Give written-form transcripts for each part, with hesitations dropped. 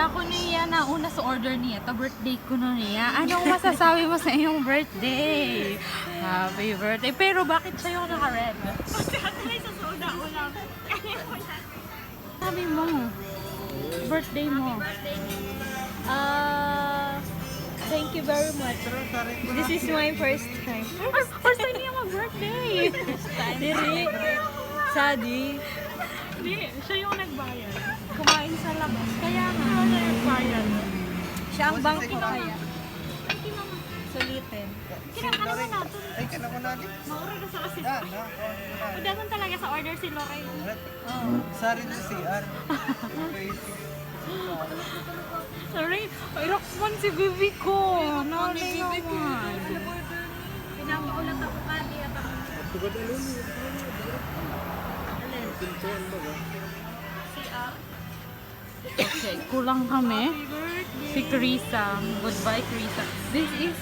Kaya ako niya nauna sa order niya. Ito birthday ko na niya. Anong masasabi mo sa iyong birthday? Happy birthday. Pero bakit siya yung naka-red? Kasi at may susunod na ulam. Sabi mo, birthday mo. Thank you very much. This is my first time. First time niya mag-birthday. Diri. Sadi. Hindi, siya yung nagbayad. Kumain sa labas. Kaya nga, siya nagbayad. Siya ang bangko kaya. Sulitin. Kinakala mo natin. Ay, kana ko natin. Maura na sa kasi. Na. Udasan talaga sa order si Lorraine. Sari sa CR. Lorraine, ay rocksman si Bibi ko. Nanay naman. Pinapaulat ako kadi at ako. Okay, kulang kami. Si Krisa. Goodbye, Krisa. This is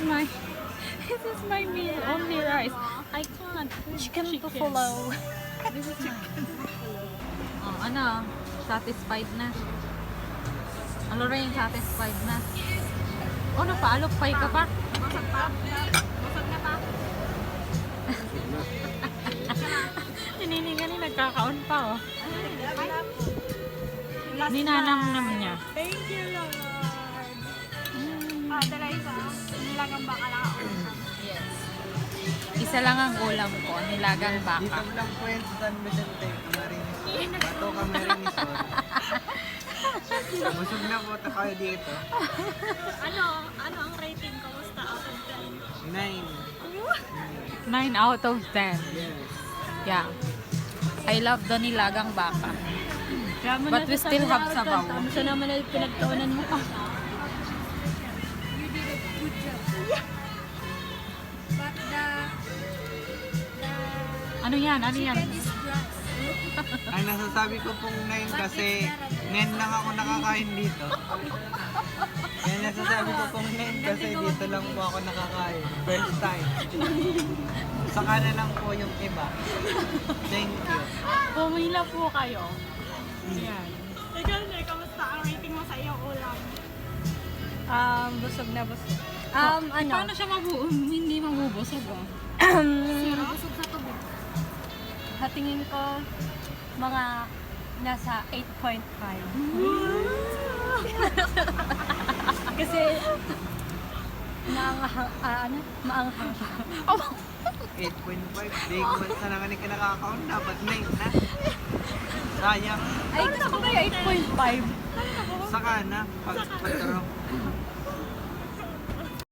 my meal. Only rice. I can't. Chicken buffalo. This is mine. Oh, ano? Satisfied na. Ano rin, satisfied na. Ano pa? Alupay ka pa? Masag pa? Masag na pa? Hinihinga ni nagkakaon pa, oh. Ninanamnam niya. Thank you, Lord. Dala isa. Nilagang baka lang ako. Yes. Isa lang ang ulam ko, nilagang Dito baka. lang po yan sa San Vicente. Marinis. Bato ka marinis. Busog na po tayo dito. Ano ang rating? Kamusta out of 10? 9. 9 out of 10. Yes. Yeah. I love the nilagang baka. But we still have sabaw. Kamusta naman na pinagtaunan mo pa? Ano yan? Ano yan? Ang nasasabi ko pong 9 kasi 9 lang ako nakakain dito. Kaya nasasabi ko pong 9 kasi dito lang po ako nakakain. First time. Saka na lang po yung iba. Thank you. Pumila po kayo. Yan. Ikaw, kamusta ang rating mo sa iyong ulam? Busog na busog. Paano siya hindi mabubusog, oh? Busog sa tubig. Hatingin ko mga nasa 8.5. Kasi maanghang siya. 8.5. Di ko man sana nga kinakakaon. Dapat 9 na. Sayang. Ay, gusto ko ba yung 8.5? Saka na. Pag patro.